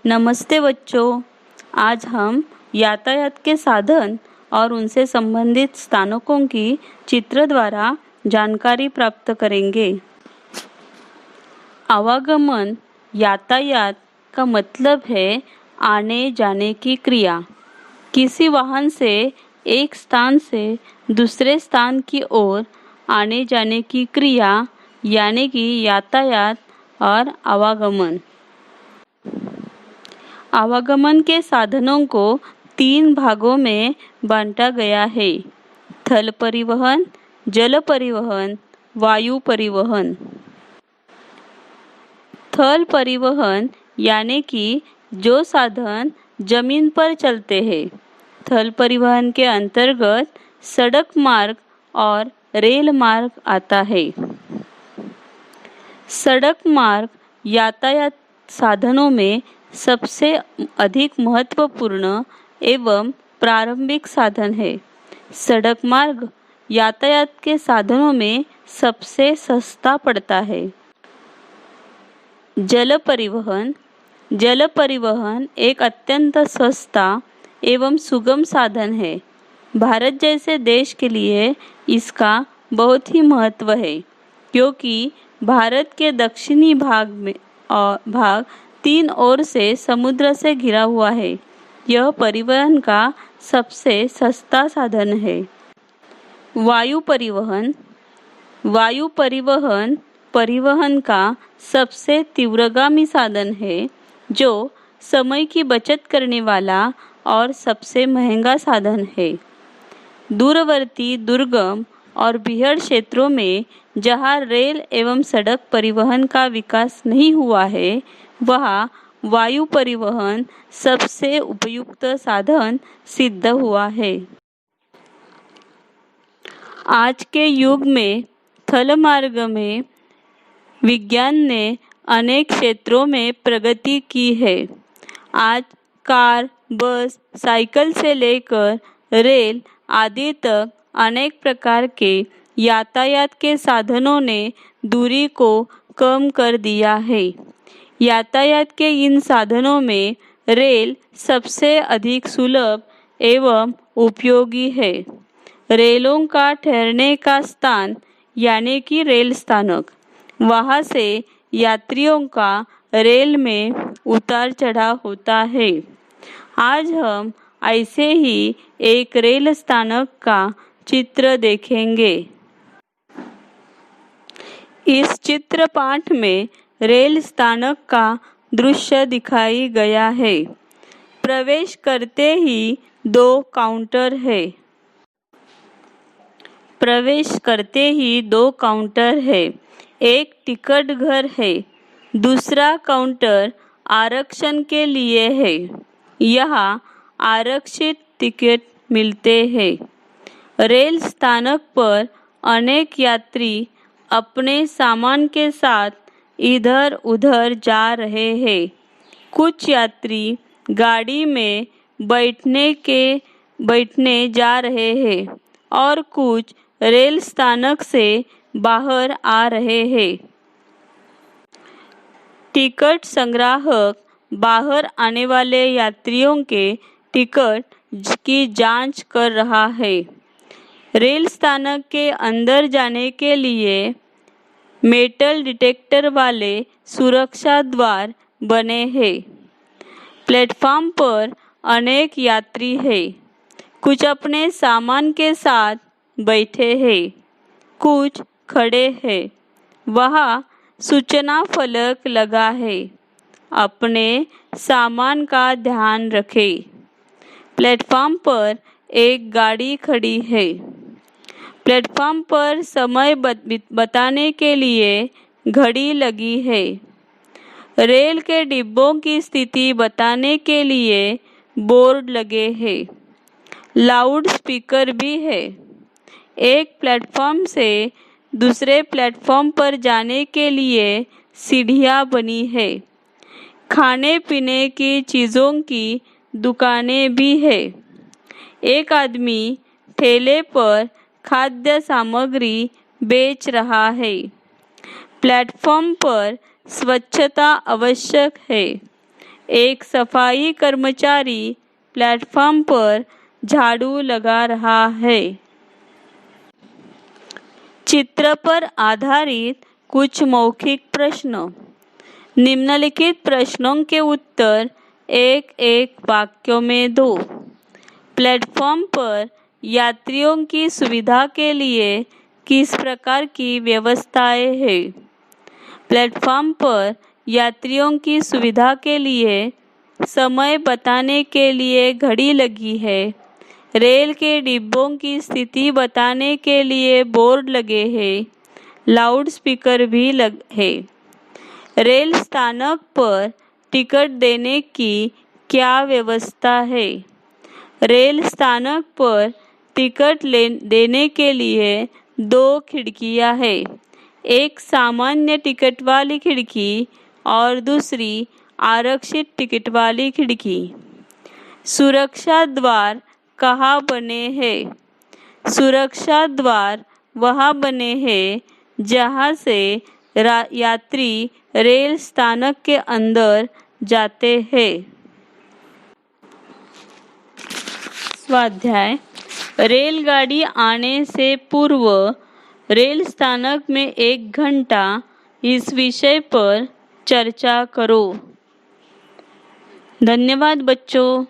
नमस्ते बच्चों, आज हम यातायात के साधन और उनसे संबंधित स्थानकों की चित्र द्वारा जानकारी प्राप्त करेंगे। आवागमन यातायात का मतलब है आने जाने की क्रिया। किसी वाहन से एक स्थान से दूसरे स्थान की ओर आने जाने की क्रिया यानी कि यातायात और आवागमन। आवागमन के साधनों को 3 भागों में बांटा गया है: थल परिवहन, जल परिवहन, वायु परिवहन। थल परिवहन यानी कि जो साधन जमीन पर चलते हैं। थल परिवहन के अंतर्गत सड़क मार्ग और रेल मार्ग आता है। सड़क मार्ग यातायात साधनों में सबसे अधिक महत्वपूर्ण एवं प्रारंभिक साधन है। सड़क मार्ग यातायात के साधनों में सबसे सस्ता पड़ता है। जल परिवहन एक अत्यंत सस्ता एवं सुगम साधन है। भारत जैसे देश के लिए इसका बहुत ही महत्व है, क्योंकि भारत के दक्षिणी भाग 3 ओर से समुद्र से घिरा हुआ है। यह परिवहन का सबसे सस्ता साधन है। वायु परिवहन का सबसे तीव्रगामी साधन है, जो समय की बचत करने वाला और सबसे महंगा साधन है। दूरवर्ती, दुर्गम और बीहड़ क्षेत्रों में जहां रेल एवं सड़क परिवहन का विकास नहीं हुआ है, वहां वायु परिवहन सबसे उपयुक्त साधन सिद्ध हुआ है। आज के युग में थल मार्ग में विज्ञान ने अनेक क्षेत्रों में प्रगति की है। आज कार, बस, साइकिल से लेकर रेल आदि तक अनेक प्रकार के यातायात के साधनों ने दूरी को कम कर दिया है। यातायात के इन साधनों में रेल सबसे अधिक सुलभ एवं उपयोगी है। रेलों का ठहरने का स्थान यानी कि रेल स्थानक, वहां से यात्रियों का रेल में उतार चढ़ाव होता है। आज हम ऐसे ही एक रेल स्थानक का चित्र देखेंगे। इस चित्र पाठ में रेल स्थानक का दृश्य दिखाई गया है। प्रवेश करते ही 2 काउंटर है। एक टिकट घर है, दूसरा काउंटर आरक्षण के लिए है। यहाँ आरक्षित टिकट मिलते हैं। रेल स्थानक पर अनेक यात्री अपने सामान के साथ इधर उधर जा रहे हैं। कुछ यात्री गाड़ी में बैठने जा रहे हैं और कुछ रेल स्थानक से बाहर आ रहे हैं। टिकट संग्राहक बाहर आने वाले यात्रियों के टिकट की जांच कर रहा है। रेल स्थानक के अंदर जाने के लिए मेटल डिटेक्टर वाले सुरक्षा द्वार बने हैं। प्लेटफॉर्म पर अनेक यात्री हैं। कुछ अपने सामान के साथ बैठे हैं, कुछ खड़े हैं। वहाँ सूचना फलक लगा है। अपने सामान का ध्यान रखें। प्लेटफॉर्म पर एक गाड़ी खड़ी है। प्लेटफॉर्म पर समय बताने के लिए घड़ी लगी है। रेल के डिब्बों की स्थिति बताने के लिए बोर्ड लगे हैं। लाउड स्पीकर भी है। एक प्लेटफॉर्म से दूसरे प्लेटफॉर्म पर जाने के लिए सीढ़ियाँ बनी है। खाने पीने की चीज़ों की दुकानें भी है। एक आदमी ठेले पर खाद्य सामग्री बेच रहा है। प्लेटफॉर्म पर स्वच्छता आवश्यक है। एक सफाई कर्मचारी प्लेटफॉर्म पर झाड़ू लगा रहा है। चित्र पर आधारित कुछ मौखिक प्रश्न। निम्नलिखित प्रश्नों के उत्तर एक एक वाक्यों में दो। प्लेटफॉर्म पर यात्रियों की सुविधा के लिए किस प्रकार की व्यवस्थाएं हैं? प्लेटफॉर्म पर यात्रियों की सुविधा के लिए समय बताने के लिए घड़ी लगी है। रेल के डिब्बों की स्थिति बताने के लिए बोर्ड लगे हैं। लाउड स्पीकर भी है। रेल स्थानक पर टिकट देने की क्या व्यवस्था है? रेल स्थानक पर टिकट देने के लिए दो खिड़कियां हैं, एक सामान्य टिकट वाली खिड़की और दूसरी आरक्षित टिकट वाली खिड़की। सुरक्षा द्वार कहाँ बने हैं? सुरक्षा द्वार वहाँ बने हैं जहाँ से यात्री रेल स्थानक के अंदर जाते हैं। स्वाध्याय। रेलगाड़ी आने से पूर्व रेल स्थानक में 1 घंटा इस विषय पर चर्चा करो। धन्यवाद बच्चों।